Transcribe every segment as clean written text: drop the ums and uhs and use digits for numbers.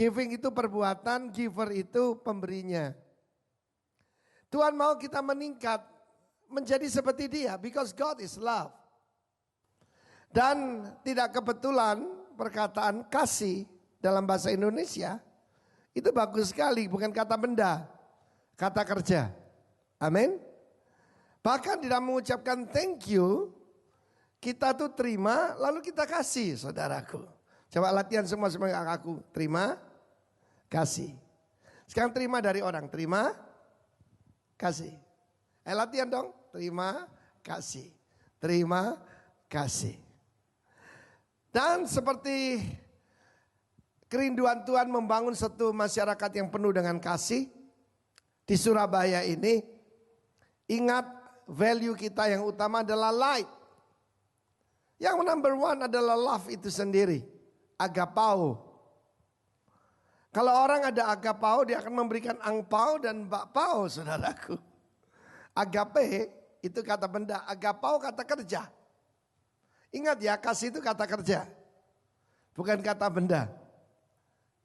Giving itu perbuatan, giver itu pemberinya. Tuhan mau kita meningkat menjadi seperti Dia, because God is love. Dan tidak kebetulan perkataan kasih dalam bahasa Indonesia itu bagus sekali, bukan kata benda, kata kerja. Amin. Bahkan tidak mengucapkan thank you, kita tuh terima lalu kita kasih, saudaraku. Coba latihan semua aku, terima, kasih. Sekarang terima dari orang, terima, kasih. Latihan dong, terima, kasih. Terima, kasih. Dan seperti kerinduan Tuhan membangun satu masyarakat yang penuh dengan kasih. Di Surabaya ini, ingat value kita yang utama adalah light. Yang number one adalah love itu sendiri. Agapao. Kalau orang ada agapao, dia akan memberikan angpao dan bakpao, saudaraku. Agape itu kata benda, agapao kata kerja. Ingat ya, kasih itu kata kerja, bukan kata benda.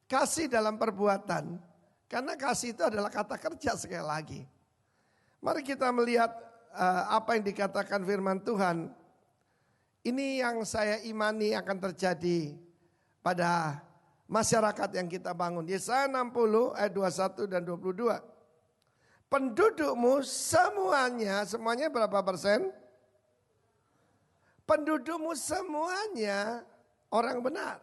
Kasih dalam perbuatan, karena kasih itu adalah kata kerja sekali lagi. Mari kita melihat apa yang dikatakan firman Tuhan. Ini yang saya imani akan terjadi pada masyarakat yang kita bangun. Yesaya 60 ayat 21 dan 22. Pendudukmu semuanya berapa persen? Pendudukmu semuanya orang benar.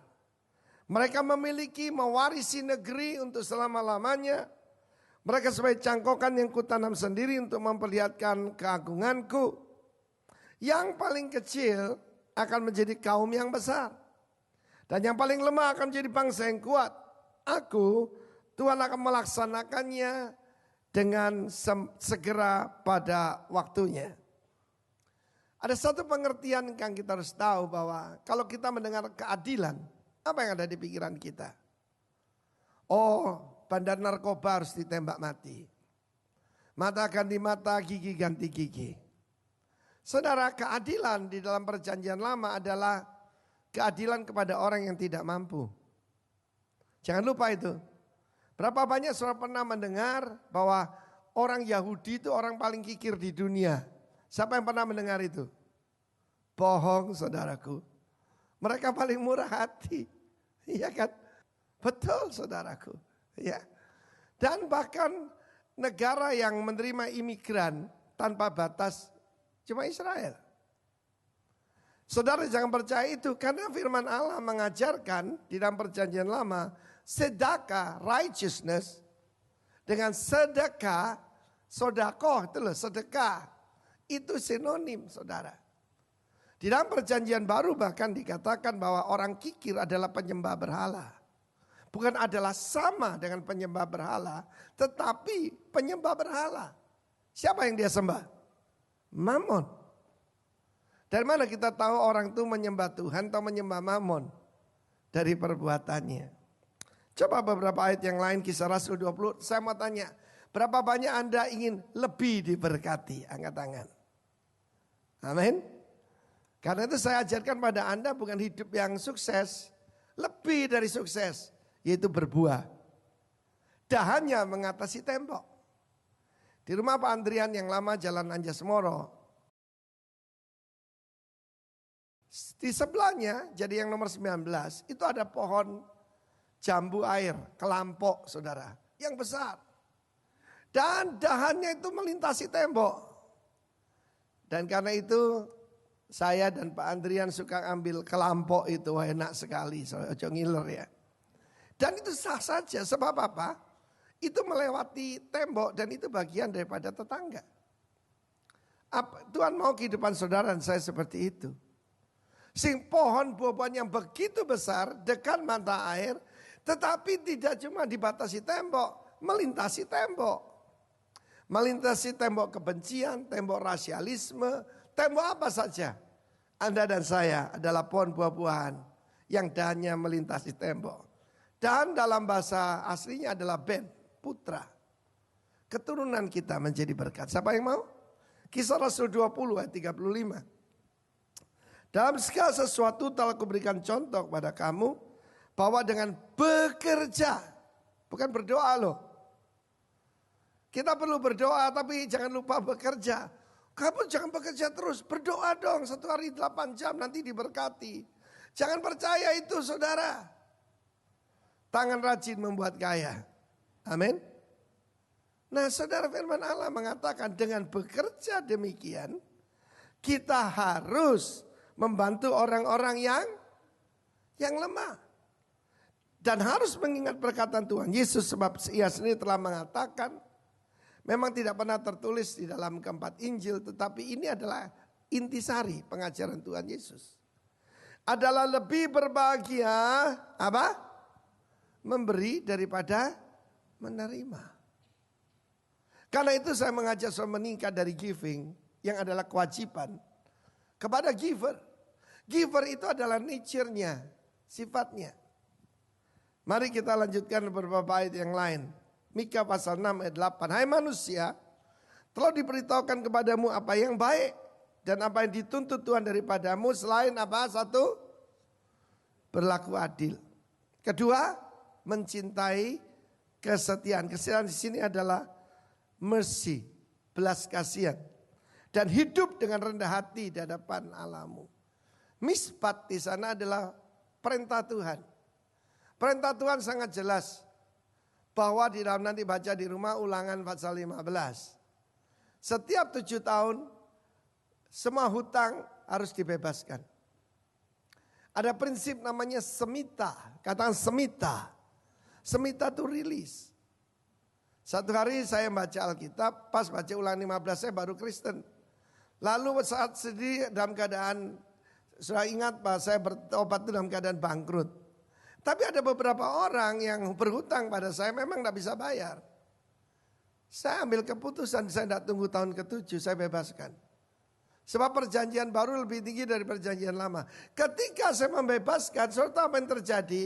Mereka mewarisi negeri untuk selama-lamanya. Mereka sebagai cangkokan yang kutanam sendiri untuk memperlihatkan keagunganku. Yang paling kecil akan menjadi kaum yang besar. Dan yang paling lemah akan menjadi bangsa yang kuat. Aku, Tuhan akan melaksanakannya dengan segera pada waktunya. Ada satu pengertian yang kita harus tahu bahwa kalau kita mendengar keadilan, apa yang ada di pikiran kita? Oh, bandar narkoba harus ditembak mati. Mata ganti mata, gigi ganti gigi. Saudara, keadilan di dalam perjanjian lama adalah keadilan kepada orang yang tidak mampu. Jangan lupa itu. Berapa banyak saudara pernah mendengar bahwa orang Yahudi itu orang paling kikir di dunia. Siapa yang pernah mendengar itu? Bohong, saudaraku. Mereka paling murah hati. Iya kan? Betul, saudaraku. Ya. Dan bahkan negara yang menerima imigran tanpa batas cuma Israel. Saudara jangan percaya itu, karena firman Allah mengajarkan di dalam perjanjian lama, sedekah, righteousness, dengan sedekah, sodakoh itu loh, sedekah. Itu sinonim, saudara. Di dalam perjanjian baru bahkan dikatakan bahwa orang kikir adalah penyembah berhala. Bukan adalah sama dengan penyembah berhala, tetapi penyembah berhala. Siapa yang dia sembah? Mammon. Dari mana kita tahu orang itu menyembah Tuhan atau menyembah Mammon? Dari perbuatannya. Coba beberapa ayat yang lain, Kisah Rasul 20. Saya mau tanya, berapa banyak Anda ingin lebih diberkati? Angkat tangan. Amin. Karena itu saya ajarkan pada Anda bukan hidup yang sukses, lebih dari sukses, yaitu berbuah. Dahannya mengatasi tembok. Di rumah Pak Andrian yang lama Jalan Anjasmoro, di sebelahnya jadi yang nomor 19 itu ada pohon jambu air, kelampok, saudara, yang besar. Dan dahannya itu melintasi tembok. Dan karena itu saya dan Pak Andrian suka ambil kelampok itu, wah enak sekali, soalnya ngiler ya. Dan itu sah saja, sebab apa? Itu melewati tembok dan itu bagian daripada tetangga. Tuhan mau kehidupan saudara dan saya seperti itu. Sing pohon buah-buahan yang begitu besar dekat mata air, tetapi tidak cuma dibatasi tembok, melintasi tembok. Melintasi tembok kebencian, tembok rasialisme, tembok apa saja. Anda dan saya adalah pohon buah-buahan yang dahannya melintasi tembok. Dan dalam bahasa aslinya adalah ben, putra. Keturunan kita menjadi berkat. Siapa yang mau? Kisah Rasul 20 ayat 35. Dalam segala sesuatu telah kuberikan contoh kepada kamu, Bahwa dengan bekerja, bukan berdoa loh. Kita perlu berdoa tapi jangan lupa bekerja. Kamu jangan bekerja terus, berdoa dong 1 hari 8 jam nanti diberkati. Jangan percaya itu saudara. Tangan rajin membuat kaya. Amin. Nah saudara, firman Allah mengatakan dengan bekerja demikian kita harus membantu orang-orang yang lemah. Dan harus mengingat perkataan Tuhan Yesus sebab ia sendiri telah mengatakan, memang tidak pernah tertulis di dalam keempat Injil, tetapi ini adalah intisari pengajaran Tuhan Yesus. Adalah lebih berbahagia apa? Memberi daripada menerima. Karena itu saya mengajak saudara meningkat dari giving yang adalah kewajiban kepada giver. Giver itu adalah nature-nya, sifatnya. Mari kita lanjutkan beberapa ayat yang lain. Mika pasal 6 ayat 8. Hai manusia, telah diberitahukan kepadamu apa yang baik dan apa yang dituntut Tuhan daripadamu selain apa? 1, berlaku adil. Kedua, mencintai kesetiaan. Kesetiaan di sini adalah mercy, belas kasihan. Dan hidup dengan rendah hati di hadapan Allahmu. Mispat di sana adalah perintah Tuhan. Perintah Tuhan sangat jelas. Bahwa di dalam nanti baca di rumah Ulangan pasal 15. Setiap 7 tahun semua hutang harus dibebaskan. Ada prinsip namanya semita. Katakan semita. Semita itu rilis. Satu hari saya baca Alkitab, pas baca Ulangan 15 saya baru Kristen. Lalu saat sedih dalam keadaan, saya ingat bahwa saya bertobat itu dalam keadaan bangkrut. Tapi ada beberapa orang yang berhutang pada saya memang tidak bisa bayar. Saya ambil keputusan, saya tidak tunggu tahun ke-7, saya bebaskan. Sebab perjanjian baru lebih tinggi dari perjanjian lama. Ketika saya membebaskan, saudara tahu apa yang terjadi?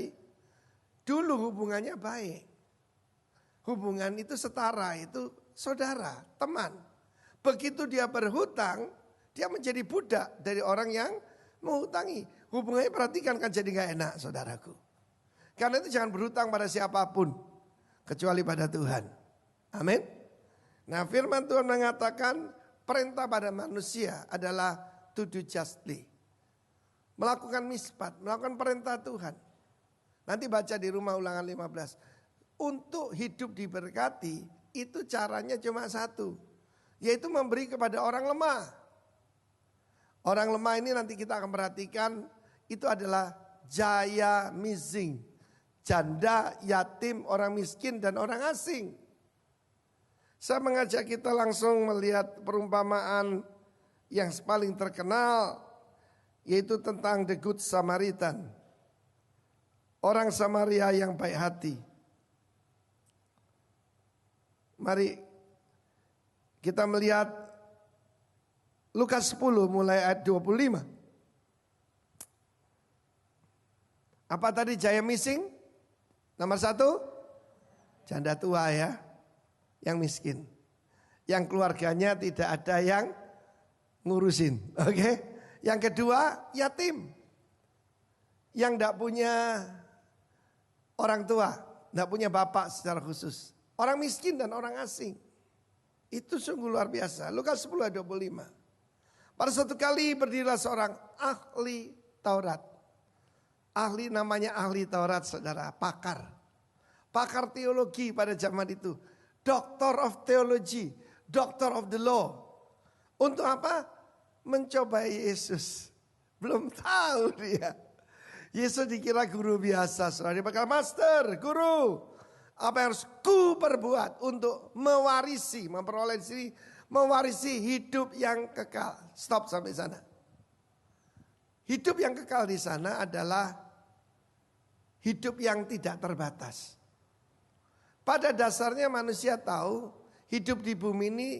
Dulu hubungannya baik. Hubungan itu setara, itu saudara, teman. Begitu dia berhutang, dia menjadi budak dari orang yang menghutangi. Hubungannya perhatikan kan jadi gak enak saudaraku. Karena itu jangan berhutang pada siapapun kecuali pada Tuhan. Amin. Nah firman Tuhan mengatakan perintah pada manusia adalah to do justly. Melakukan mispat, melakukan perintah Tuhan. Nanti baca di rumah Ulangan 15. Untuk hidup diberkati itu caranya cuma satu. Yaitu memberi kepada orang lemah. Orang lemah ini nanti kita akan perhatikan itu adalah jaya missing. Janda, yatim, orang miskin dan orang asing. Saya mengajak kita langsung melihat perumpamaan yang paling terkenal. Yaitu tentang the good Samaritan. Orang Samaria yang baik hati. Mari kita melihat Lukas 10 mulai ayat 25. Apa tadi jaya missing? Nomor 1, janda tua ya, yang miskin. Yang keluarganya tidak ada yang ngurusin. Oke. Yang kedua, yatim. Yang tidak punya orang tua, tidak punya bapak secara khusus. Orang miskin dan orang asing. Itu sungguh luar biasa. Lukas 10 ayat 25. Pada suatu kali berdirilah seorang ahli Taurat. Ahli namanya ahli Taurat saudara, pakar. Pakar teologi pada zaman itu. Doctor of Theology, Doctor of the Law. Untuk apa? Mencobai Yesus. Belum tahu dia. Yesus dikira guru biasa. Saudara, dia bakal master, guru. Apa yang harus ku perbuat untuk mewarisi, memperoleh sini, mewarisi hidup yang kekal. Stop sampai sana. Hidup yang kekal di sana adalah hidup yang tidak terbatas. Pada dasarnya manusia tahu hidup di bumi ini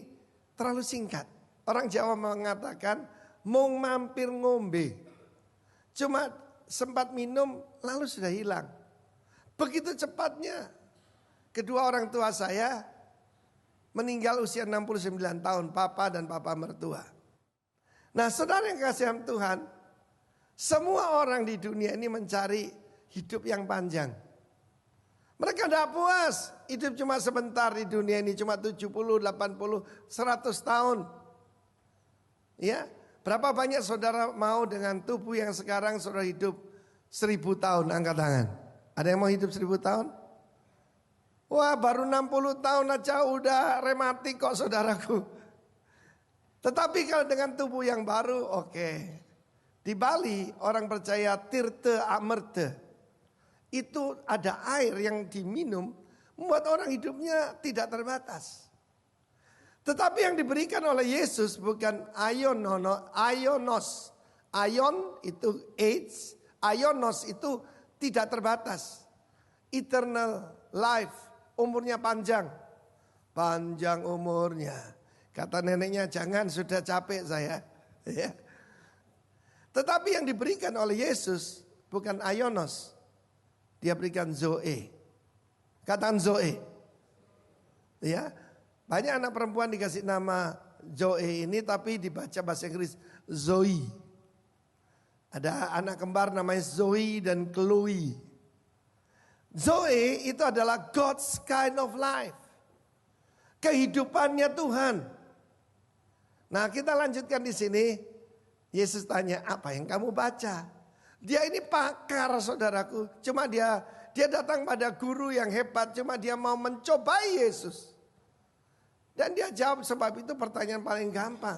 terlalu singkat. Orang Jawa mengatakan mau mampir ngombe. Cuma sempat minum lalu sudah hilang. Begitu cepatnya. Kedua orang tua saya meninggal usia 69 tahun. Papa dan papa mertua. Nah saudara yang kasih Tuhan. Semua orang di dunia ini mencari hidup yang panjang. Mereka tidak puas, hidup cuma sebentar di dunia ini, cuma 70, 80, 100 tahun. Ya, berapa banyak saudara mau dengan tubuh yang sekarang saudara hidup 1000 tahun, angkat tangan. Ada yang mau hidup 1000 tahun? Wah, baru 60 tahun aja udah rematik kok saudaraku. Tetapi kalau dengan tubuh yang baru, oke. Di Bali orang percaya tirte amerte. Itu ada air yang diminum membuat orang hidupnya tidak terbatas. Tetapi yang diberikan oleh Yesus bukan aionos. Aion itu age, aionos itu tidak terbatas. Eternal life, umurnya panjang. Panjang umurnya. Kata neneknya, jangan, sudah capek saya. Ya. Tetapi yang diberikan oleh Yesus bukan aionos. Dia berikan Zoe. Katakan Zoe. Ya. Banyak anak perempuan dikasih nama Zoe ini tapi dibaca bahasa Inggris Zoe. Ada anak kembar namanya Zoe dan Chloe. Zoe itu adalah God's kind of life. Kehidupannya Tuhan. Nah, kita lanjutkan di sini. Yesus tanya, apa yang kamu baca? Dia ini pakar saudaraku. Cuma dia datang pada guru yang hebat. Cuma dia mau mencobai Yesus. Dan dia jawab, sebab itu pertanyaan paling gampang.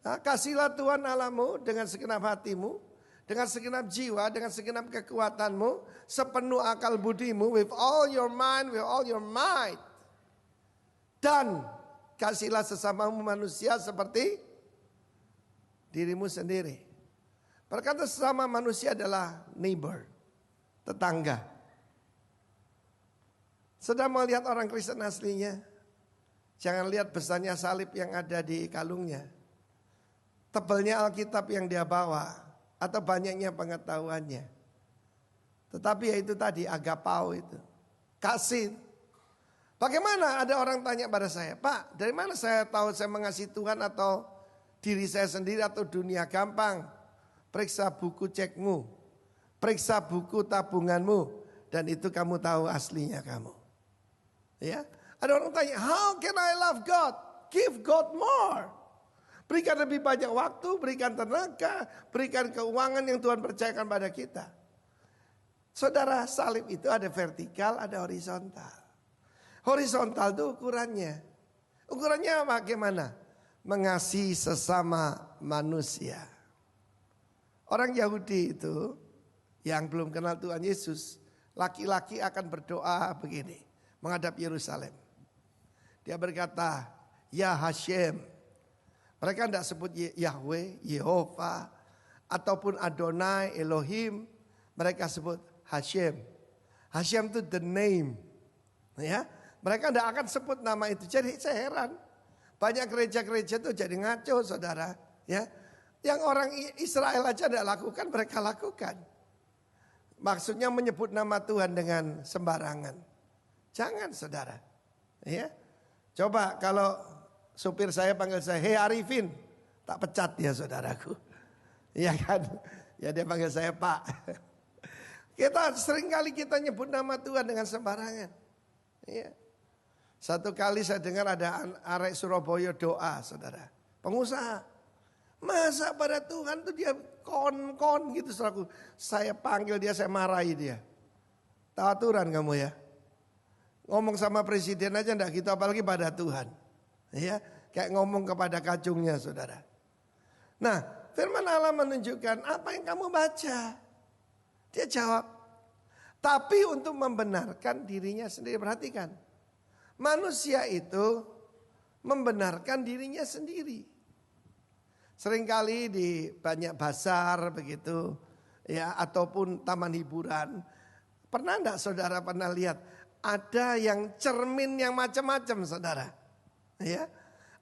Nah, kasihlah Tuhan Allahmu dengan segenap hatimu. Dengan segenap jiwa, dengan segenap kekuatanmu. Sepenuh akal budimu. With all your mind, with all your might. Dan kasihlah sesamamu manusia seperti dirimu sendiri. Perkata sesama manusia adalah neighbor, tetangga. Sedang melihat orang Kristen aslinya, jangan lihat besarnya salib yang ada di kalungnya, tebalnya Alkitab yang dia bawa, atau banyaknya pengetahuannya. Tetapi ya itu tadi, agapao itu, kasih. Bagaimana ada orang tanya pada saya, Pak, dari mana saya tahu saya mengasihi Tuhan atau diri saya sendiri atau dunia? Gampang. Periksa buku cekmu, periksa buku tabunganmu, dan itu kamu tahu aslinya kamu. Ya, ada orang tanya, how can I love God? Give God more. Berikan lebih banyak waktu, berikan tenaga, berikan keuangan yang Tuhan percayakan pada kita. Saudara, salib itu ada vertikal, ada horizontal. Horizontal itu ukurannya. Ukurannya bagaimana? Mengasihi sesama manusia. Orang Yahudi itu yang belum kenal Tuhan Yesus, laki-laki akan berdoa begini, menghadap Yerusalem. Dia berkata, Ya Hashem. Mereka tidak sebut Yahweh, Yehova, ataupun Adonai, Elohim. Mereka sebut Hashem. Hashem itu the name. Ya, mereka tidak akan sebut nama itu. Jadi saya heran. Banyak gereja-gereja itu jadi ngaco saudara. Ya, yang orang Israel aja tidak lakukan, mereka lakukan. Maksudnya menyebut nama Tuhan dengan sembarangan. Jangan saudara. Ya. Coba kalau supir saya panggil saya, Hei Arifin. Tak pecat dia saudaraku. Iya kan? Ya dia panggil saya Pak. Seringkali kita nyebut nama Tuhan dengan sembarangan. Ya. Satu kali saya dengar ada arek Surabaya doa saudara. Pengusaha. Masa pada Tuhan tuh dia kon gitu saudaraku. Saya panggil dia, saya marahi dia. Tahu aturan kamu ya. Ngomong sama presiden aja enggak gitu, apalagi pada Tuhan. Ya, kayak ngomong kepada kacungnya saudara. Nah, firman Allah menunjukkan apa yang kamu baca. Dia jawab, tapi untuk membenarkan dirinya sendiri. Perhatikan, manusia itu membenarkan dirinya sendiri. Seringkali di banyak pasar begitu ya, ataupun taman hiburan. Pernah enggak saudara pernah lihat ada yang cermin yang macam-macam saudara? Ya.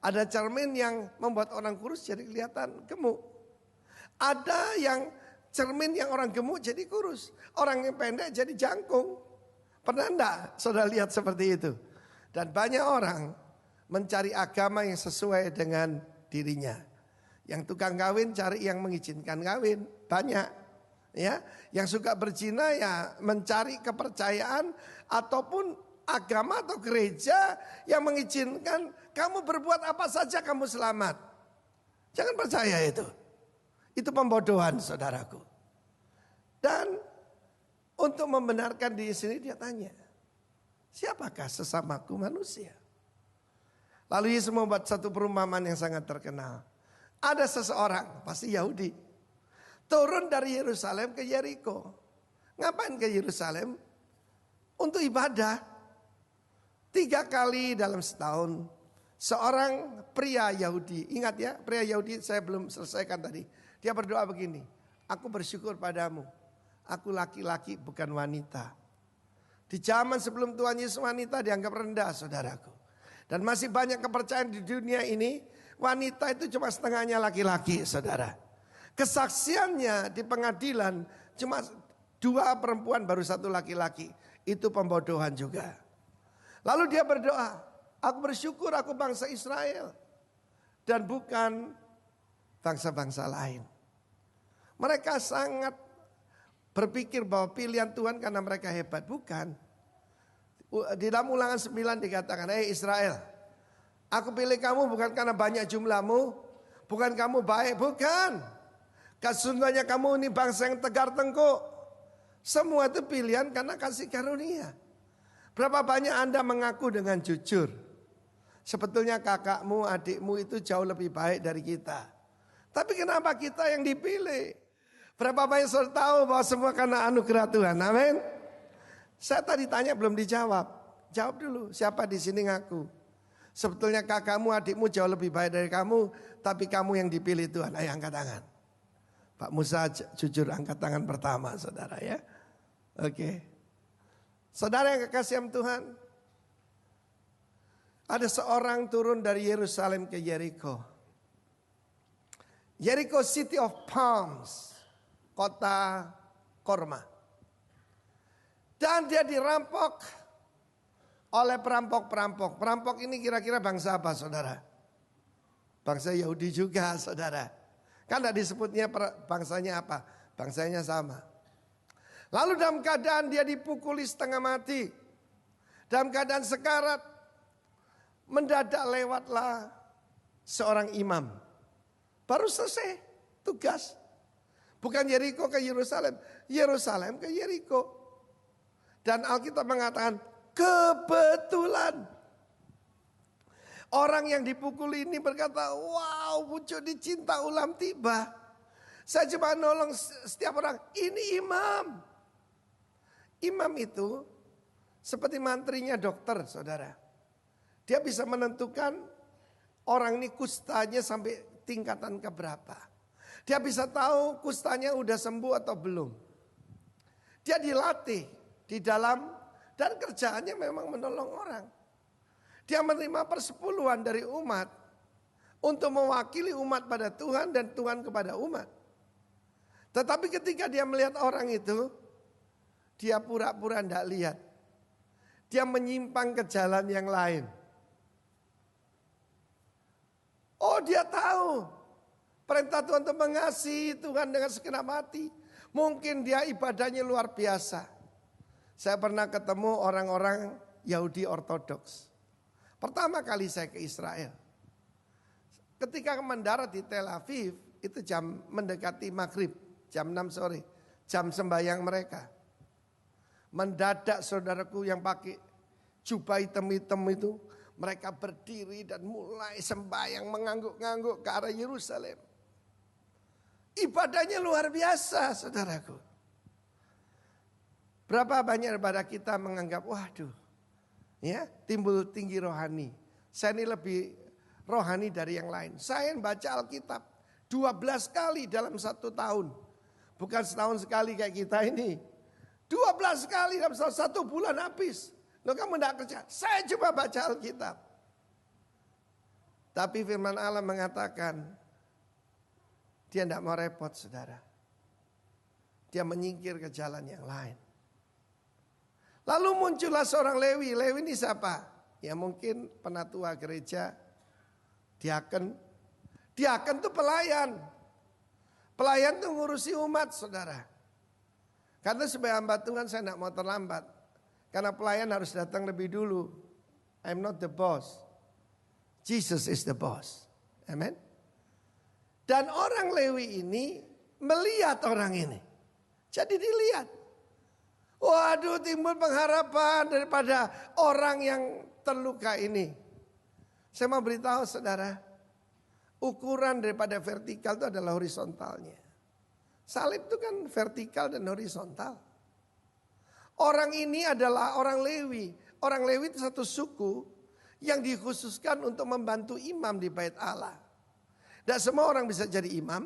Ada cermin yang membuat orang kurus jadi kelihatan gemuk. Ada yang cermin yang orang gemuk jadi kurus. Orang yang pendek jadi jangkung. Pernah enggak saudara lihat seperti itu? Dan banyak orang mencari agama yang sesuai dengan dirinya. Yang tukang kawin cari yang mengizinkan kawin. Banyak. Ya, yang suka berzina ya mencari kepercayaan ataupun agama atau gereja yang mengizinkan kamu berbuat apa saja kamu selamat. Jangan percaya itu. Itu pembodohan saudaraku. Dan untuk membenarkan diri sendiri dia tanya, siapakah sesamaku manusia? Lalu Yesus membuat satu perumpamaan yang sangat terkenal. Ada seseorang, pasti Yahudi, turun dari Yerusalem ke Yeriko. Ngapain ke Yerusalem? Untuk ibadah. 3 kali dalam setahun, seorang pria Yahudi, ingat ya, pria Yahudi saya belum selesaikan tadi. Dia berdoa begini, aku bersyukur padamu, aku laki-laki bukan wanita. Di zaman sebelum Tuhan Yesus wanita dianggap rendah saudaraku. Dan masih banyak kepercayaan di dunia ini, wanita itu cuma setengahnya laki-laki saudara. Kesaksiannya di pengadilan cuma 2 perempuan baru 1 laki-laki. Itu pembodohan juga. Lalu dia berdoa, aku bersyukur aku bangsa Israel dan bukan bangsa-bangsa lain. Mereka sangat berpikir bahwa pilihan Tuhan karena mereka hebat. Bukan. Di dalam Ulangan 9 dikatakan, Israel, aku pilih kamu bukan karena banyak jumlahmu, bukan kamu baik, bukan. Sesungguhnya kamu ini bangsa yang tegar tengkuk. Semua itu pilihan karena kasih karunia. Berapa banyak Anda mengaku dengan jujur, sebetulnya kakakmu, adikmu itu jauh lebih baik dari kita. Tapi kenapa kita yang dipilih? Berapa banyak saudara tahu bahwa semua karena anugerah Tuhan, amin. Saya tadi tanya belum dijawab. Jawab dulu, siapa di sini ngaku? Sebetulnya kakakmu, adikmu jauh lebih baik dari kamu, tapi kamu yang dipilih Tuhan. Ayo angkat tangan. Pak Musa jujur angkat tangan pertama saudara ya. Oke. Saudara yang kekasihan Tuhan. Ada seorang turun dari Yerusalem ke Yeriko. Yeriko City of Palms. Kota korma. Dan dia dirampok oleh perampok-perampok. Perampok ini kira-kira bangsa apa saudara? Bangsa Yahudi juga saudara. Kan tidak disebutnya bangsanya apa? Bangsanya sama. Lalu dalam keadaan dia dipukuli setengah mati. Dalam keadaan sekarat. Mendadak lewatlah seorang imam. Baru selesai tugas. Bukan Yeriko ke Yerusalem. Yerusalem ke Yeriko. Dan Alkitab mengatakan kebetulan. Orang yang dipukul ini berkata, wow pucuk dicinta ulam tiba. Saya cuma nolong setiap orang, ini imam. Imam itu seperti mantrinya dokter saudara. Dia bisa menentukan orang ini kustanya sampai tingkatan keberapa. Dia bisa tahu kustanya udah sembuh atau belum. Dia dilatih di dalam dan kerjaannya memang menolong orang. Dia menerima persepuluhan dari umat untuk mewakili umat pada Tuhan dan Tuhan kepada umat. Tetapi ketika dia melihat orang itu, dia pura-pura tidak lihat. Dia menyimpang ke jalan yang lain. Oh dia tahu perintah Tuhan untuk mengasihi Tuhan dengan segenap hati. Mungkin dia ibadahnya luar biasa. Saya pernah ketemu orang-orang Yahudi Ortodoks. Pertama kali saya ke Israel. Ketika mendarat di Tel Aviv, itu jam mendekati maghrib, jam 6 sore, jam sembahyang mereka. Mendadak saudaraku yang pakai jubah hitam-hitam itu, mereka berdiri dan mulai sembahyang mengangguk-ngangguk ke arah Yerusalem. Ibadahnya luar biasa saudaraku. Berapa banyak daripada kita menganggap, waduh, ya timbul tinggi rohani. Saya ini lebih rohani dari yang lain. Saya baca Alkitab 12 kali dalam 1 tahun. Bukan setahun sekali kayak kita ini. 12 kali dalam 1 bulan habis. Loh kamu tidak kerja? Saya coba baca Alkitab. Tapi firman Allah mengatakan, dia tidak mau repot saudara. Dia menyingkir ke jalan yang lain. Lalu muncullah seorang Lewi. Lewi ini siapa? Ya mungkin penatua gereja, diaken. Diaken itu pelayan. Pelayan itu ngurusi umat saudara. Karena sebagai hamba Tuhan saya tidak mau terlambat. Karena pelayan harus datang lebih dulu. I'm not the boss. Jesus is the boss. Amen. Dan orang Lewi ini melihat orang ini. Jadi dilihat. Waduh, timbul pengharapan daripada orang yang terluka ini. Saya mau beritahu saudara, ukuran daripada vertikal itu adalah horizontalnya. Salib itu kan vertikal dan horizontal. Orang ini adalah orang Lewi. Orang Lewi itu satu suku yang dikhususkan untuk membantu imam di bait Allah. Dan semua orang bisa jadi imam.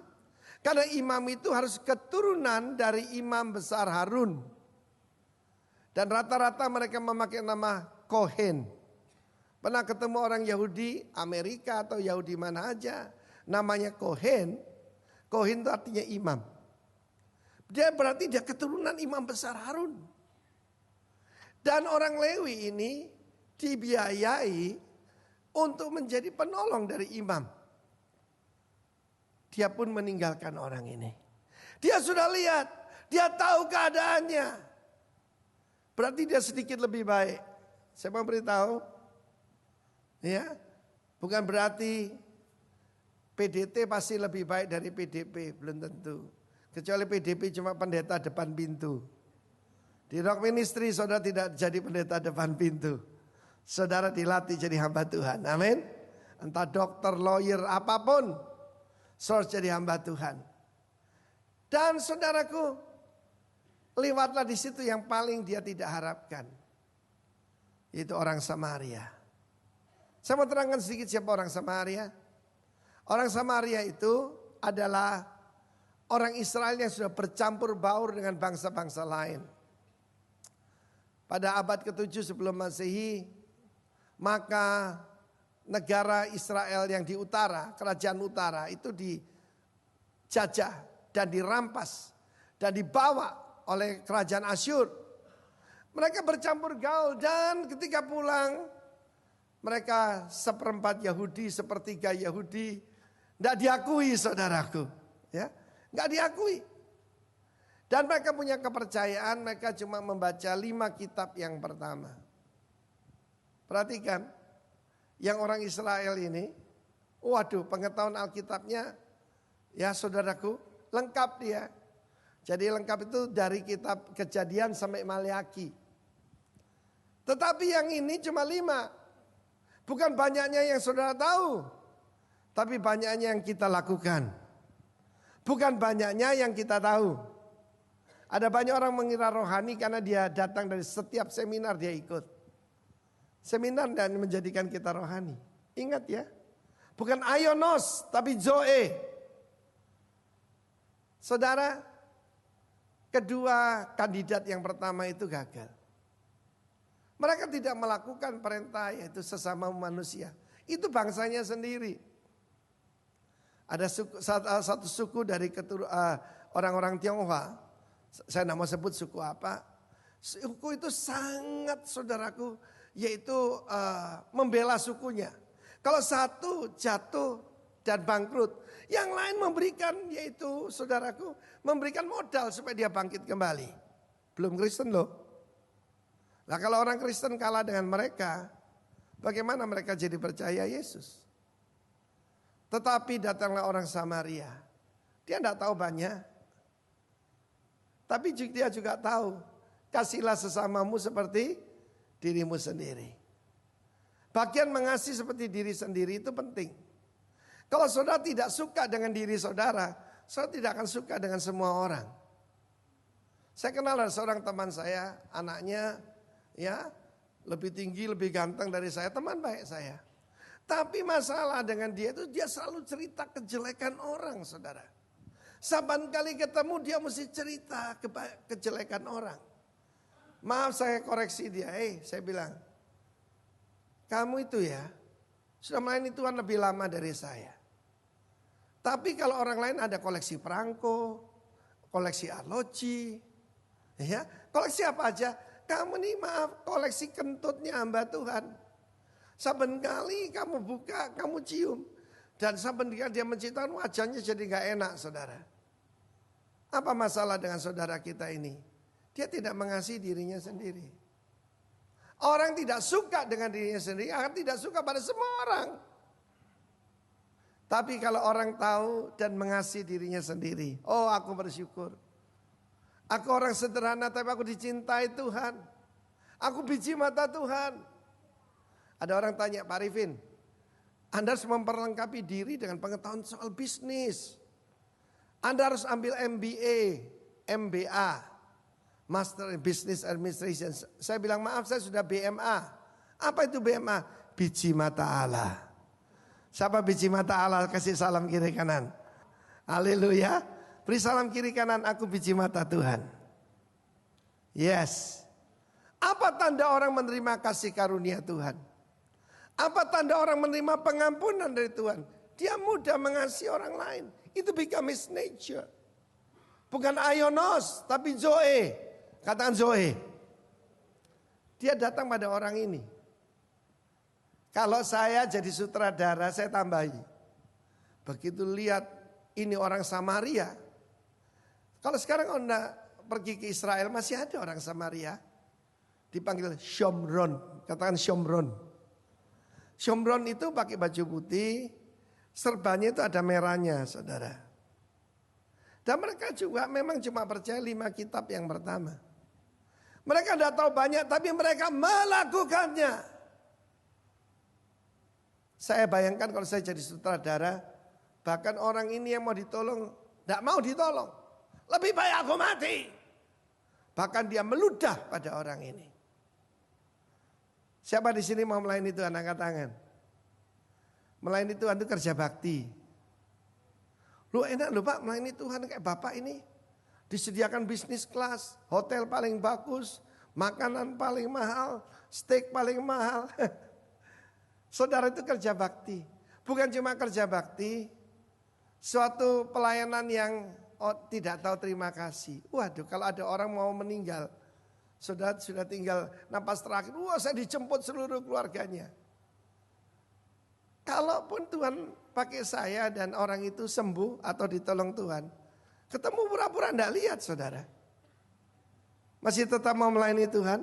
Karena imam itu harus keturunan dari imam besar Harun. Dan rata-rata mereka memakai nama Kohen. Pernah ketemu orang Yahudi Amerika atau Yahudi mana aja. Namanya Kohen. Kohen itu artinya imam. Dia berarti dia keturunan imam besar Harun. Dan orang Lewi ini dibiayai untuk menjadi penolong dari imam. Dia pun meninggalkan orang ini. Dia sudah lihat, dia tahu keadaannya. Berarti dia sedikit lebih baik. Saya mau beritahu, ya, bukan berarti PDT pasti lebih baik dari PDP, belum tentu. Kecuali PDP cuma pendeta depan pintu. Di Rock Ministry saudara tidak jadi pendeta depan pintu. Saudara dilatih jadi hamba Tuhan. Amin. Entah dokter, lawyer, apapun. Saudara jadi hamba Tuhan. Dan saudaraku, lewatlah di situ yang paling dia tidak harapkan. Yaitu orang Samaria. Saya mau terangkan sedikit siapa orang Samaria. Orang Samaria itu adalah orang Israel yang sudah bercampur baur dengan bangsa-bangsa lain. Pada abad ke-7 sebelum Masehi, maka negara Israel yang di utara, kerajaan utara itu dijajah dan dirampas dan dibawa oleh kerajaan Asyur. Mereka bercampur gaul dan ketika pulang mereka seperempat Yahudi, sepertiga Yahudi. Tidak diakui saudaraku, ya, nggak diakui. Dan mereka punya kepercayaan, mereka cuma membaca 5 kitab yang pertama. Perhatikan, yang orang Israel ini, waduh pengetahuan Alkitabnya, ya saudaraku, lengkap dia. Jadi lengkap itu dari kitab Kejadian sampai Maleaki. Tetapi yang ini cuma 5. Bukan banyaknya yang saudara tahu, tapi banyaknya yang kita lakukan. Bukan banyaknya yang kita tahu. Ada banyak orang mengira rohani karena dia datang dari setiap seminar dia ikut. Seminar dan menjadikan kita rohani. Ingat ya, bukan aionos tapi zoe. Saudara, kedua kandidat yang pertama itu gagal. Mereka tidak melakukan perintah yaitu sesama manusia. Itu bangsanya sendiri. Ada satu suku dari orang-orang Tionghoa. Saya tidak mau sebut suku apa. Suku itu sangat saudaraku yaitu membela sukunya. Kalau satu jatuh dan bangkrut, yang lain memberikan yaitu saudaraku memberikan modal supaya dia bangkit kembali. Belum Kristen loh. Nah kalau orang Kristen kalah dengan mereka, bagaimana mereka jadi percaya Yesus? Tetapi datanglah orang Samaria. Dia tidak tahu banyak. Tapi dia juga tahu, kasihlah sesamamu seperti dirimu sendiri. Bagian mengasihi seperti diri sendiri itu penting. Kalau saudara tidak suka dengan diri saudara, saudara tidak akan suka dengan semua orang. Saya kenal ada seorang teman saya, anaknya ya lebih tinggi, lebih ganteng dari saya, teman baik saya. Tapi masalah dengan dia itu dia selalu cerita kejelekan orang, saudara. Saban kali ketemu dia mesti cerita kejelekan orang. Maaf saya koreksi dia, saya bilang, kamu itu ya sudah melayani Tuhan lebih lama dari saya. Tapi kalau orang lain ada koleksi perangko, koleksi arloji, ya koleksi apa aja. Kamu nih maaf koleksi kentutnya hamba Tuhan. Saban kali kamu buka, kamu cium. Dan saban kali dia mencitrakan wajahnya jadi gak enak saudara. Apa masalah dengan saudara kita ini? dia tidak mengasihi dirinya sendiri. Orang tidak suka dengan dirinya sendiri akan tidak suka pada semua orang. Tapi kalau orang tahu dan mengasihi dirinya sendiri, oh aku bersyukur. Aku orang sederhana tapi aku dicintai Tuhan. Aku biji mata Tuhan. Ada orang tanya, Pak Arifin, Anda harus memperlengkapi diri dengan pengetahuan soal bisnis. Anda harus ambil MBA, MBA, Master in Business Administration. Saya bilang maaf, saya sudah BMA. Apa itu BMA? Biji mata Allah. Siapa biji mata Allah? Kasih salam kiri kanan. Haleluya. Beri salam kiri kanan, aku biji mata Tuhan. Yes. Apa tanda orang menerima kasih karunia Tuhan? Apa tanda orang menerima pengampunan dari Tuhan? Dia mudah mengasihi orang lain. Itu become his nature. Bukan aionos, tapi zoe. Katakan zoe. Dia datang pada orang ini. Kalau saya jadi sutradara, saya tambahi. Begitu lihat ini orang Samaria. Kalau sekarang Anda pergi ke Israel, masih ada orang Samaria. Dipanggil Shomron. Katakan Shomron. Shomron itu pakai baju putih. Serbannya itu ada merahnya, saudara. Dan mereka juga memang cuma percaya 5 kitab yang pertama. Mereka tidak tahu banyak, tapi mereka melakukannya. Saya bayangkan kalau saya jadi sutradara, bahkan orang ini yang mau ditolong, tidak mau ditolong. Lebih baik aku mati. Bahkan dia meludah pada orang ini. Siapa di sini mau melayani Tuhan? Angkat tangan. Melayani Tuhan itu kerja bakti. Lu enak loh Pak melayani Tuhan kayak Bapak ini. Disediakan bisnis kelas, hotel paling bagus, makanan paling mahal, steak paling mahal. Saudara itu kerja bakti. Bukan cuma kerja bakti, suatu pelayanan yang tidak tahu terima kasih. Waduh, kalau ada orang mau meninggal, saudara sudah tinggal napas terakhir, wah saya dijemput seluruh keluarganya. Kalaupun Tuhan pakai saya dan orang itu sembuh atau ditolong Tuhan, ketemu pura-pura enggak lihat saudara. Masih tetap mau melayani Tuhan?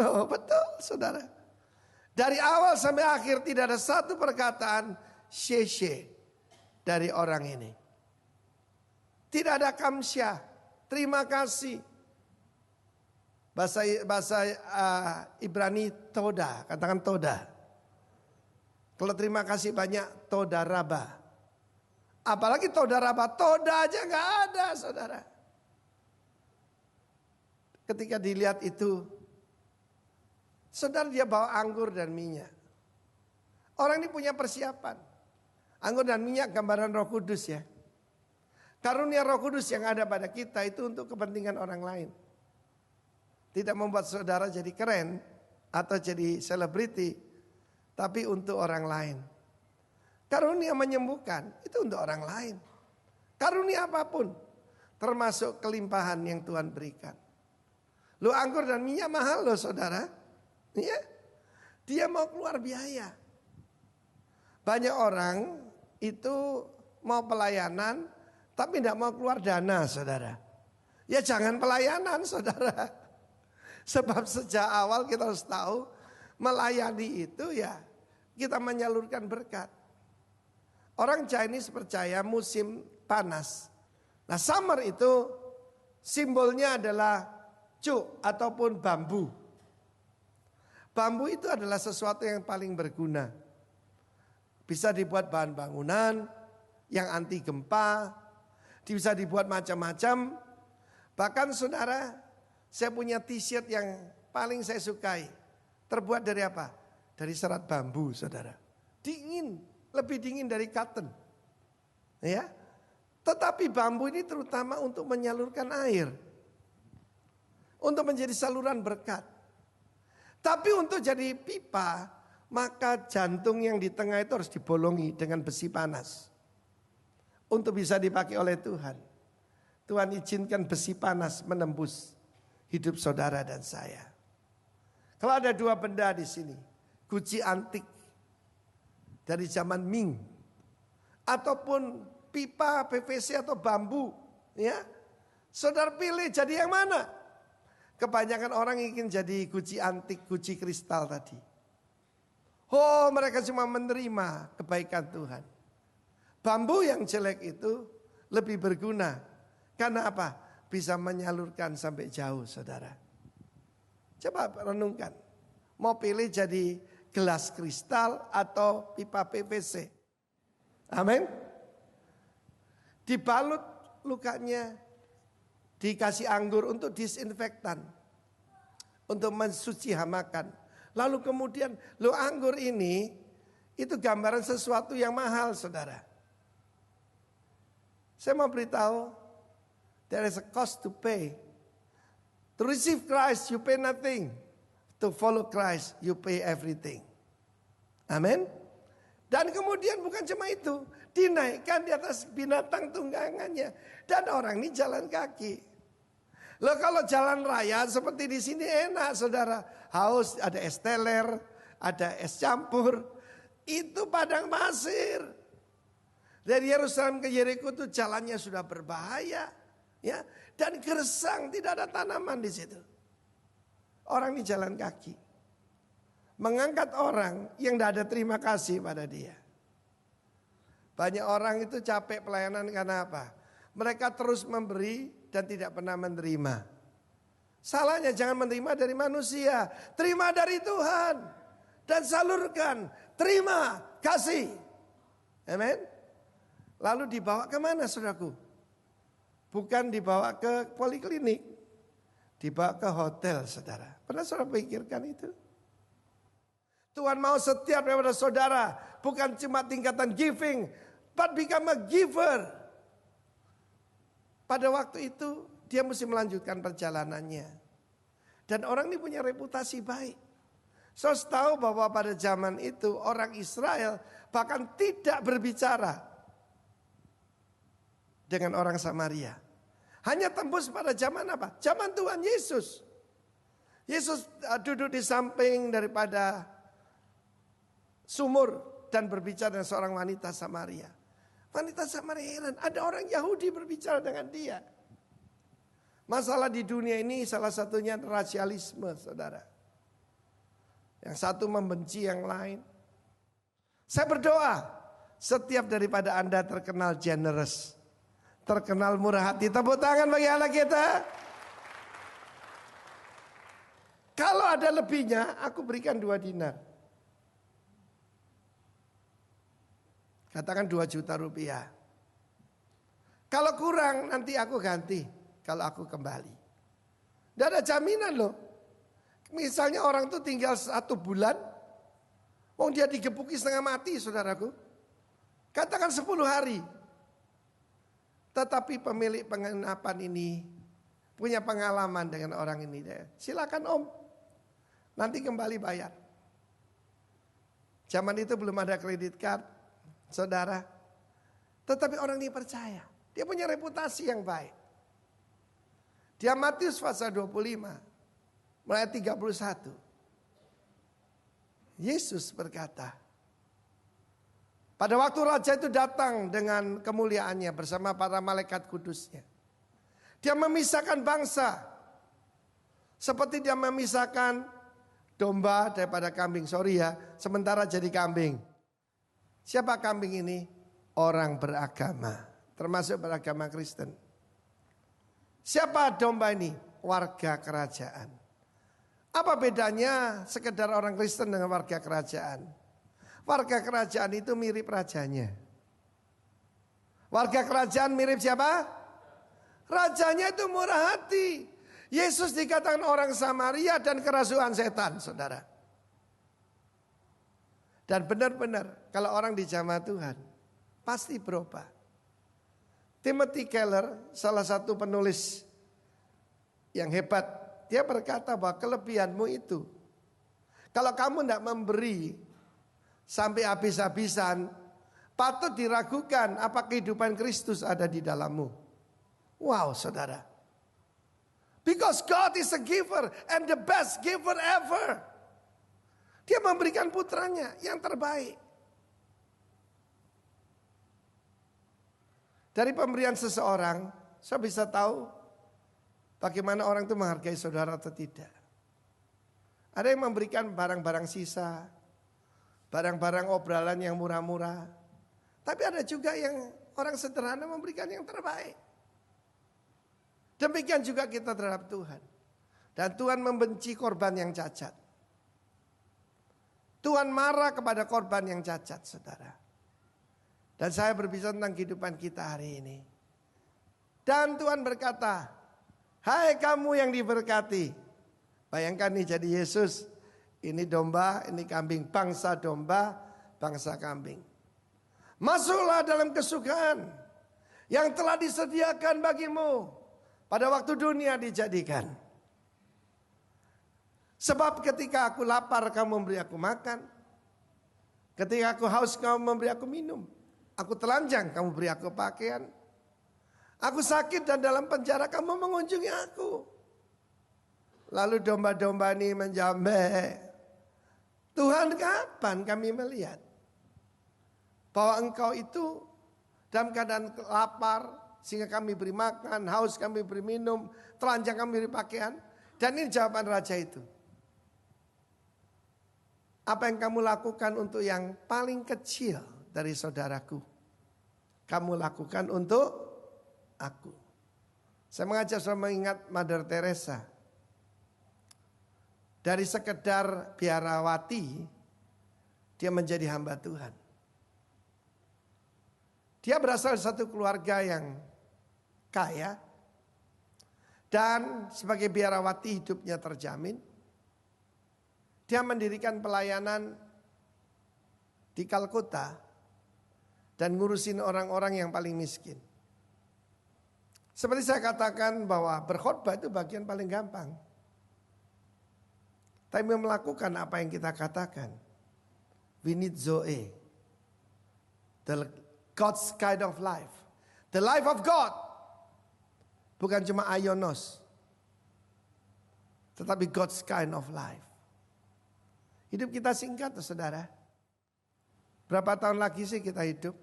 Oh betul saudara. Dari awal sampai akhir tidak ada satu perkataan syeshe dari orang ini. Tidak ada kamsyah, terima kasih. Bahasa Ibrani toda, katakan toda. Kalau terima kasih banyak toda raba. Apalagi toda raba, toda aja gak ada saudara. Ketika dilihat itu, saudara dia bawa anggur dan minyak. Orang ini punya persiapan. Anggur dan minyak gambaran Roh Kudus ya. Karunia Roh Kudus yang ada pada kita itu untuk kepentingan orang lain. Tidak membuat saudara jadi keren atau jadi selebriti, tapi untuk orang lain. Karunia menyembuhkan itu untuk orang lain. Karunia apapun, termasuk kelimpahan yang Tuhan berikan. Lo anggur dan minyak mahal loh saudara. Ya, dia mau keluar biaya. Banyak orang itu mau pelayanan tapi tidak mau keluar dana saudara. Ya jangan pelayanan saudara. Sebab sejak awal kita harus tahu melayani itu ya kita menyalurkan berkat. Orang Chinese percaya musim panas. Nah summer itu simbolnya adalah cuk ataupun bambu. Bambu itu adalah sesuatu yang paling berguna. Bisa dibuat bahan bangunan yang anti gempa. Bisa dibuat macam-macam. Bahkan saudara, saya punya t-shirt yang paling saya sukai. Terbuat dari apa? Dari serat bambu saudara. Dingin, lebih dingin dari cotton. Ya. Tetapi bambu ini terutama untuk menyalurkan air. Untuk menjadi saluran berkat. Tapi untuk jadi pipa, maka jantung yang di tengah itu harus dibolongi dengan besi panas. Untuk bisa dipakai oleh Tuhan. Tuhan izinkan besi panas menembus hidup saudara dan saya. Kalau ada 2 benda di sini, guci antik dari zaman Ming, ataupun pipa PVC atau bambu, ya, Saudara pilih jadi yang mana? Kebanyakan orang ingin jadi guci antik, guci kristal tadi. Oh, mereka cuma menerima kebaikan Tuhan. Bambu yang jelek itu lebih berguna. Karena apa? Bisa menyalurkan sampai jauh, saudara. Coba renungkan. Mau pilih jadi gelas kristal atau pipa PVC? Amin. Dibalut lukanya, dikasih anggur untuk disinfektan, untuk mensuci hamakan. Lalu kemudian, anggur ini itu gambaran sesuatu yang mahal, saudara. Saya mau beritahu, there is a cost to pay. To receive Christ, you pay nothing. To follow Christ, you pay everything. Amin. Dan kemudian bukan cuma itu, dinaikkan di atas binatang tunggangannya. Dan orang ini jalan kaki. Loh kalau jalan raya seperti di sini enak, saudara. Haus, ada es teler, ada es campur. Itu padang pasir. Dari Yerusalem ke Yeriko itu jalannya sudah berbahaya. Ya, dan gersang, tidak ada tanaman di situ. Orang ini jalan kaki. Mengangkat orang yang tidak ada terima kasih pada dia. Banyak orang itu capek pelayanan karena apa? Mereka terus memberi dan tidak pernah menerima. Salahnya jangan menerima dari manusia. Terima dari Tuhan. Dan salurkan. Terima, kasih. Amin. Lalu dibawa kemana, saudaraku? Bukan dibawa ke poliklinik, dibawa ke hotel, saudara. Pernah saudara pikirkan itu? Tuhan mau setiap daripada saudara, bukan cuma tingkatan giving, but become a giver. Pada waktu itu dia mesti melanjutkan perjalanannya. Dan orang ini punya reputasi baik. Saudara tahu bahwa pada zaman itu orang Israel bahkan tidak berbicara dengan orang Samaria. Hanya tembus pada zaman apa? Zaman Tuhan Yesus. Yesus duduk di samping daripada sumur dan berbicara dengan seorang wanita Samaria. Wanita Samaria heran, ada orang Yahudi berbicara dengan dia. Masalah di dunia ini salah satunya rasialisme, saudara. Yang satu membenci yang lain. Saya berdoa, setiap daripada Anda terkenal generous, terkenal murah hati. Tepuk tangan bagi Allah kita. Kalau ada lebihnya, aku berikan 2 dinar. Katakan 2 juta rupiah. Kalau kurang nanti aku ganti. Kalau aku kembali. Tidak ada jaminan loh. Misalnya orang itu tinggal 1 bulan. Wong dia digebuki setengah mati, saudaraku. Katakan 10 hari. Tetapi pemilik penginapan ini punya pengalaman dengan orang ini. Silakan om, nanti kembali bayar. Zaman itu belum ada kredit card, saudara. Tetapi orang ini percaya. Dia punya reputasi yang baik. Dia Matius pasal 25, mulai 31. Yesus berkata, pada waktu raja itu datang dengan kemuliaannya bersama para malaikat kudusnya. Dia memisahkan bangsa. Seperti dia memisahkan domba daripada kambing. Sorry ya, sementara jadi kambing. Siapa kambing ini? Orang beragama. Termasuk beragama Kristen. Siapa domba ini? Warga kerajaan. Apa bedanya sekedar orang Kristen dengan warga kerajaan? Warga kerajaan itu mirip rajanya. Warga kerajaan mirip siapa? Rajanya itu murah hati. Yesus dikatakan orang Samaria dan kerasukan setan, saudara. Dan benar-benar kalau orang dijamah Tuhan, pasti berubah. Timothy Keller, salah satu penulis yang hebat, dia berkata bahwa kelebihanmu itu, kalau kamu tidak memberi sampai habis-habisan, patut diragukan apa kehidupan Kristus ada di dalammu. Wow, saudara. Because God is a giver and the best giver ever. Dia memberikan putranya yang terbaik. Dari pemberian seseorang, saya bisa tahu bagaimana orang itu menghargai saudara atau tidak. Ada yang memberikan barang-barang sisa, barang-barang obrolan yang murah-murah. Tapi ada juga yang orang sederhana memberikan yang terbaik. Demikian juga kita terhadap Tuhan. Dan Tuhan membenci korban yang cacat. Tuhan marah kepada korban yang cacat, saudara. Dan saya berbicara tentang kehidupan kita hari ini. Dan Tuhan berkata, hai kamu yang diberkati. Bayangkan nih jadi Yesus. Ini domba, ini kambing. Bangsa domba, bangsa kambing. Masuklah dalam kesukaan yang telah disediakan bagimu pada waktu dunia dijadikan. Sebab ketika aku lapar kamu memberi aku makan. Ketika aku haus kamu memberi aku minum. Aku telanjang kamu beri aku pakaian. Aku sakit dan dalam penjara kamu mengunjungi aku. Lalu domba-domba ini menjambek. Tuhan, kapan kami melihat bahwa engkau itu dalam keadaan lapar sehingga kami beri makan, haus kami beri minum, telanjang kami beri pakaian. Dan ini jawaban raja itu. Apa yang kamu lakukan untuk yang paling kecil dari saudaraku, kamu lakukan untuk aku. Saya mengajak saudara mengingat Mother Teresa. Dari sekedar biarawati, dia menjadi hamba Tuhan. Dia berasal dari satu keluarga yang kaya. Dan sebagai biarawati hidupnya terjamin. Dia mendirikan pelayanan di Kalkuta. Dan ngurusin orang-orang yang paling miskin. Seperti saya katakan bahwa berkhotbah itu bagian paling gampang. Tapi melakukan apa yang kita katakan. We need Zoe. The God's kind of life. The life of God. Bukan cuma aionos. Tetapi God's kind of life. Hidup kita singkat, saudara. Berapa tahun lagi sih kita hidup?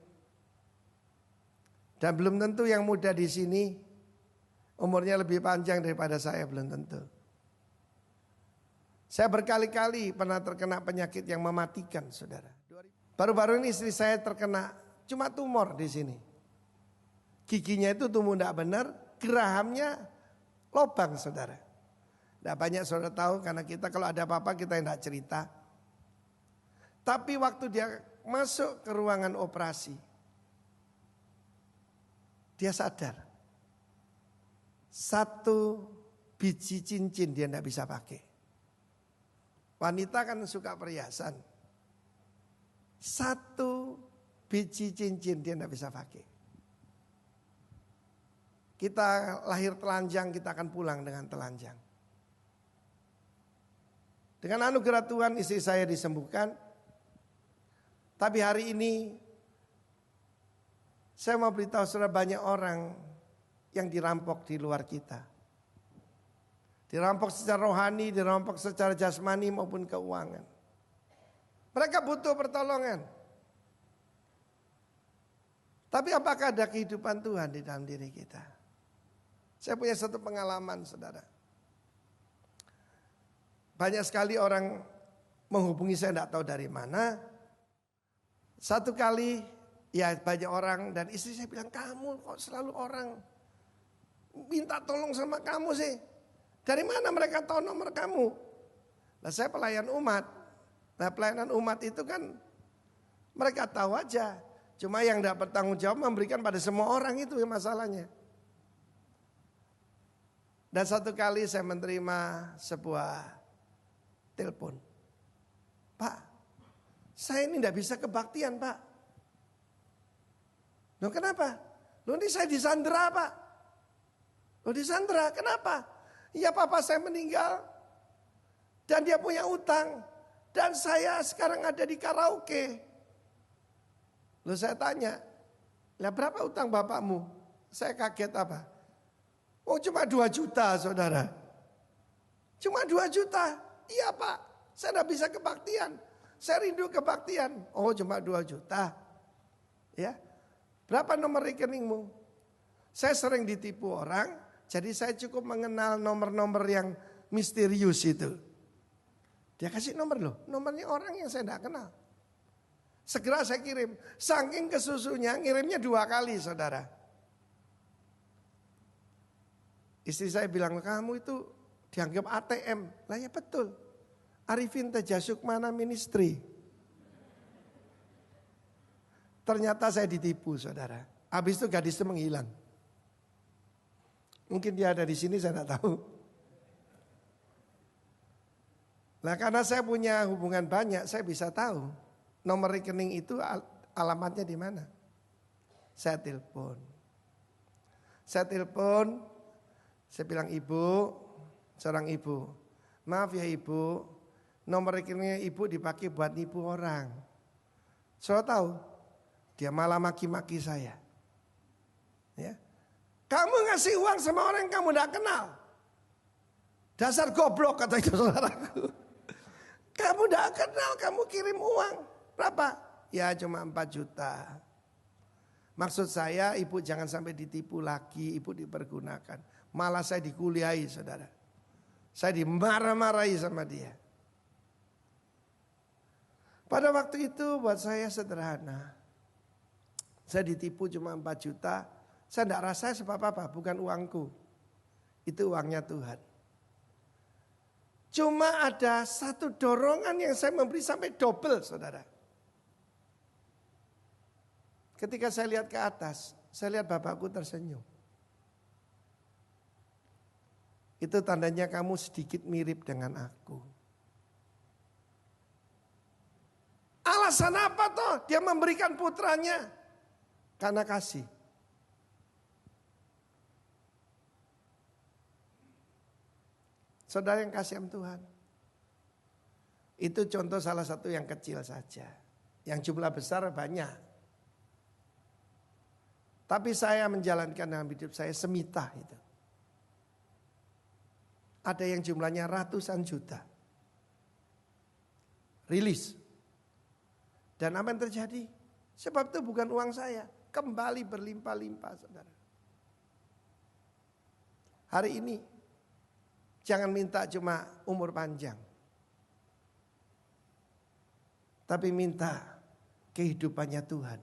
Dan belum tentu yang muda di sini umurnya lebih panjang daripada saya, belum tentu. Saya berkali-kali pernah terkena penyakit yang mematikan, saudara. Baru-baru ini istri saya terkena cuma tumor di sini. Giginya itu tumbuh tidak benar, gerahamnya lobang, saudara. Tidak banyak saudara tahu karena kita kalau ada apa-apa kita tidak cerita. Tapi waktu dia masuk ke ruangan operasi, dia sadar. Satu biji cincin dia tidak bisa pakai. Wanita kan suka perhiasan. Satu biji cincin dia tidak bisa pakai. Kita lahir telanjang, kita akan pulang dengan telanjang. Dengan anugerah Tuhan istri saya disembuhkan. Tapi hari ini saya mau beritahu saudara banyak orang yang dirampok di luar kita. Dirampok secara rohani, dirampok secara jasmani maupun keuangan. Mereka butuh pertolongan. Tapi apakah ada kehidupan Tuhan di dalam diri kita? Saya punya satu pengalaman, saudara. Banyak sekali orang menghubungi saya tidak tahu dari mana. Satu kali ya banyak orang dan istri saya bilang, kamu kok selalu orang minta tolong sama kamu sih. Dari mana mereka tahu nomor kamu? Nah saya pelayan umat. Nah pelayanan umat itu kan mereka tahu aja. Cuma yang tidak bertanggung jawab memberikan pada semua orang itu masalahnya. Dan satu kali saya menerima sebuah telepon. Pak, saya ini tidak bisa kebaktian Pak. Loh kenapa? Loh ini saya disandera Pak. Loh disandera kenapa? Ya papa saya meninggal dan dia punya utang dan saya sekarang ada di karaoke. Lalu saya tanya, lah berapa utang bapakmu? Saya kaget apa? Oh cuma 2 juta saudara. Cuma 2 juta? Iya Pak, saya tidak bisa kebaktian. Saya rindu kebaktian. Oh cuma 2 juta. Ya, berapa nomor rekeningmu? Saya sering ditipu orang. Jadi saya cukup mengenal nomor-nomor yang misterius itu. Dia kasih nomor loh, nomornya orang yang saya tidak kenal. Segera saya kirim, saking kesusunya ngirimnya 2 kali saudara. Istri saya bilang, kamu itu dianggap ATM. Lah ya betul, Arifin Tejasuk Mana Ministry. Ternyata saya ditipu saudara. Habis itu gadis itu menghilang. Mungkin dia ada di sini, saya tidak tahu. Nah karena saya punya hubungan banyak, saya bisa tahu nomor rekening itu alamatnya di mana. Saya telepon. Saya bilang, ibu, seorang ibu, maaf ya ibu, nomor rekeningnya ibu dipakai buat nipu orang. Saya tahu, dia malah maki-maki saya. Ya. Kamu ngasih uang sama orang yang kamu tidak kenal. Dasar goblok kata itu saudaraku. Kamu tidak kenal, kamu kirim uang. Berapa? Ya cuma 4 juta. Maksud saya ibu jangan sampai ditipu lagi, ibu dipergunakan. Malah saya dikuliahi saudara. Saya dimarah-marahi sama dia. Pada waktu itu buat saya sederhana. Saya ditipu cuma 4 juta. Saya tidak rasa apa-apa, bukan uangku. Itu uangnya Tuhan. Cuma ada satu dorongan yang saya memberi sampai double saudara. Ketika saya lihat ke atas, saya lihat bapakku tersenyum. Itu tandanya kamu sedikit mirip dengan aku. Alasan apa toh dia memberikan putranya? Karena kasih. Saudara yang kasih Tuhan. Itu contoh salah satu yang kecil saja. Yang jumlah besar banyak. Tapi saya menjalankan dalam hidup saya semitah itu. Ada yang jumlahnya ratusan juta. Rilis. Dan apa yang terjadi? Sebab itu bukan uang saya. Kembali berlimpah-limpah saudara. Hari ini jangan minta cuma umur panjang. Tapi minta kehidupannya Tuhan.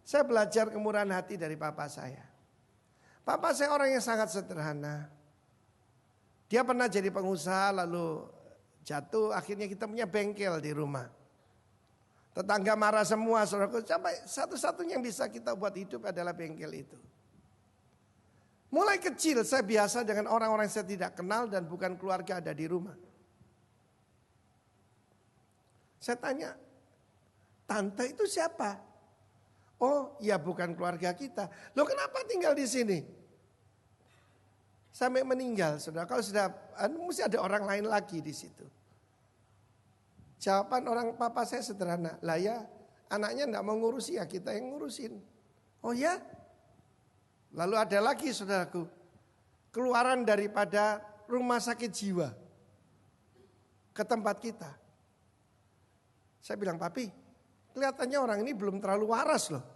Saya belajar kemurahan hati dari papa saya. Papa saya orang yang sangat sederhana. Dia pernah jadi pengusaha lalu jatuh, akhirnya kita punya bengkel di rumah. Tetangga marah semua, saudaraku. Sampai satu-satunya yang bisa kita buat hidup adalah bengkel itu. Mulai kecil saya biasa dengan orang-orang yang saya tidak kenal dan bukan keluarga ada di rumah. Saya tanya, tante itu siapa? Oh ya bukan keluarga kita. Loh kenapa tinggal di sini? Sampai meninggal saudara. Kalau sudah, mesti ada orang lain lagi di situ. Jawaban orang papa saya sederhana. Lah ya anaknya enggak mau ngurusi ya kita yang ngurusin. Oh ya? Lalu ada lagi saudaraku, keluaran daripada rumah sakit jiwa ke tempat kita. Saya bilang, papi, kelihatannya orang ini belum terlalu waras loh.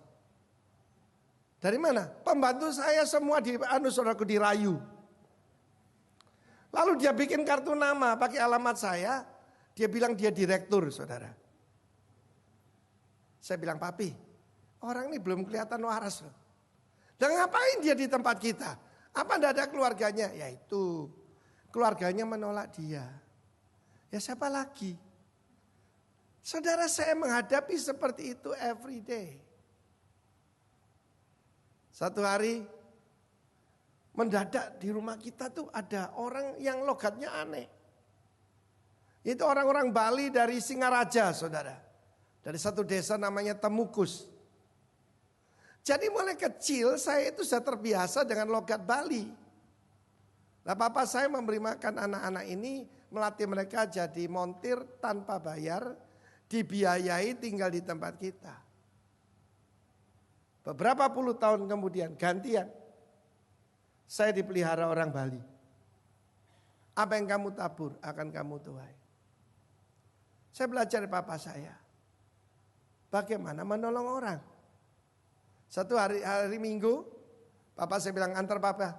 Dari mana? Pembantu saya semua saudaraku dirayu. Lalu dia bikin kartu nama pakai alamat saya, dia bilang dia direktur saudara. Saya bilang, papi, orang ini belum kelihatan waras loh. Dan ngapain dia di tempat kita? Apa tidak ada keluarganya? Ya itu, keluarganya menolak dia. Ya siapa lagi? Saudara saya menghadapi seperti itu every day. Satu hari mendadak di rumah kita tuh ada orang yang logatnya aneh. Itu orang-orang Bali dari Singaraja saudara. Dari satu desa namanya Temukus. Jadi mulai kecil saya itu sudah terbiasa dengan logat Bali. Nah papa saya memberi makan anak-anak ini, melatih mereka jadi montir tanpa bayar, dibiayai tinggal di tempat kita. Beberapa puluh tahun kemudian gantian, saya dipelihara orang Bali. Apa yang kamu tabur akan kamu tuai. Saya belajar dari papa saya, bagaimana menolong orang. Satu hari Minggu, Papa saya bilang antar papa.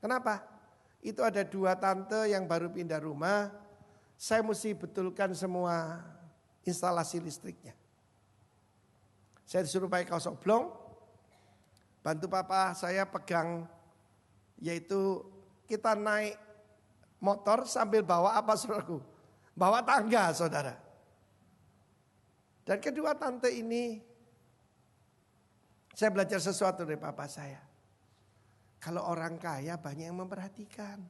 Kenapa? Itu ada 2 tante yang baru pindah rumah. Saya mesti betulkan semua instalasi listriknya. Saya disuruh pakai kaos oblong. Bantu papa saya pegang, yaitu kita naik motor sambil bawa apa saudaraku? Bawa tangga saudara. Dan kedua tante ini, saya belajar sesuatu dari papa saya. Kalau orang kaya banyak yang memperhatikan.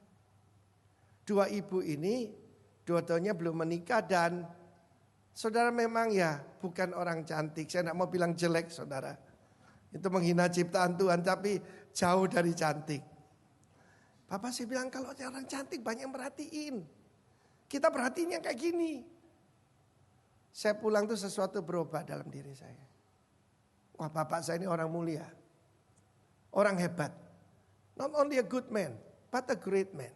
2 ibu ini, dua-duanya belum menikah dan saudara memang ya bukan orang cantik. Saya tidak mau bilang jelek saudara. Itu menghina ciptaan Tuhan tapi jauh dari cantik. Papa saya bilang kalau orang cantik banyak yang merhatiin. Kita perhatiin yang kayak gini. Saya pulang tuh sesuatu berubah dalam diri saya. Wah bapak saya ini orang mulia. Orang hebat. Not only a good man, but a great man.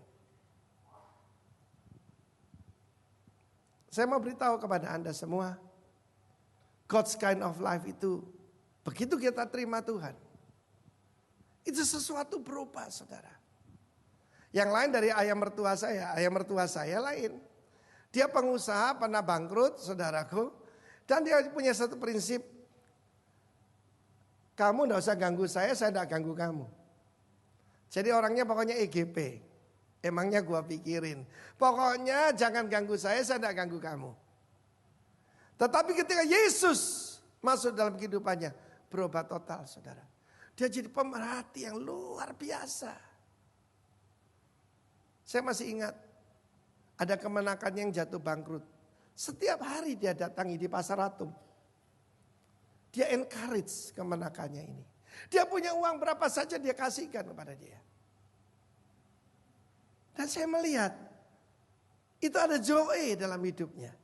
Saya mau beritahu kepada Anda semua. God's kind of life itu begitu kita terima Tuhan. Itu sesuatu berubah saudara. Yang lain dari ayah mertua saya lain. Dia pengusaha pernah bangkrut saudaraku. Dan dia punya satu prinsip. Kamu tidak usah ganggu saya tidak ganggu kamu. Jadi orangnya pokoknya EGP. Emangnya gua pikirin. Pokoknya jangan ganggu saya tidak ganggu kamu. Tetapi ketika Yesus masuk dalam kehidupannya. Berubah total saudara. Dia jadi pemerhati yang luar biasa. Saya masih ingat. Ada kemenakan yang jatuh bangkrut. Setiap hari dia datangi di Pasar Atom. Dia encourage kemenakannya ini. Dia punya uang berapa saja dia kasihkan kepada dia. Dan saya melihat itu ada joy dalam hidupnya.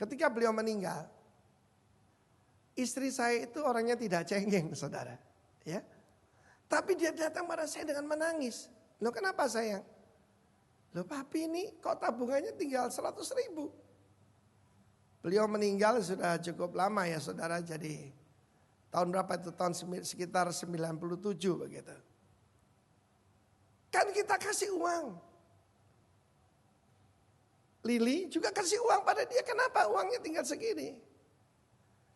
Ketika beliau meninggal, istri saya itu orangnya tidak cengeng saudara. Ya, tapi dia datang pada saya dengan menangis. Loh kenapa sayang? Loh papi ini kok tabungannya tinggal 100.000. Beliau meninggal sudah cukup lama ya saudara. Jadi tahun berapa itu? Tahun sekitar 97 begitu. Kan kita kasih uang. Lili juga kasih uang pada dia. Kenapa uangnya tinggal segini?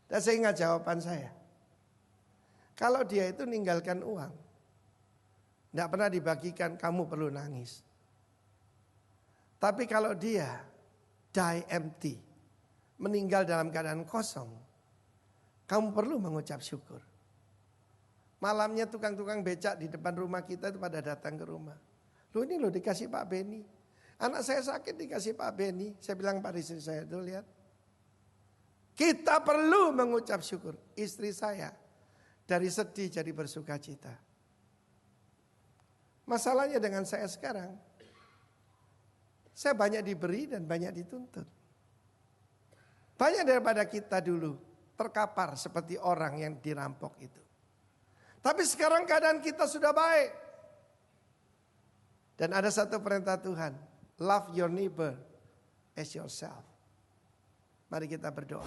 Dan saya ingat jawaban saya. Kalau dia itu ninggalkan uang. Tidak pernah dibagikan, kamu perlu nangis. Tapi kalau dia die empty. Meninggal dalam keadaan kosong. Kamu perlu mengucap syukur. Malamnya tukang-tukang becak di depan rumah kita itu pada datang ke rumah. Loh ini loh dikasih Pak Beni. Anak saya sakit dikasih Pak Beni. Saya bilang pada istri saya, tuh lihat. Kita perlu mengucap syukur. Istri saya dari sedih jadi bersuka cita. Masalahnya dengan saya sekarang. Saya banyak diberi dan banyak dituntut. Banyak daripada kita dulu terkapar seperti orang yang dirampok itu. Tapi sekarang keadaan kita sudah baik. Dan ada satu perintah Tuhan. Love your neighbor as yourself. Mari kita berdoa.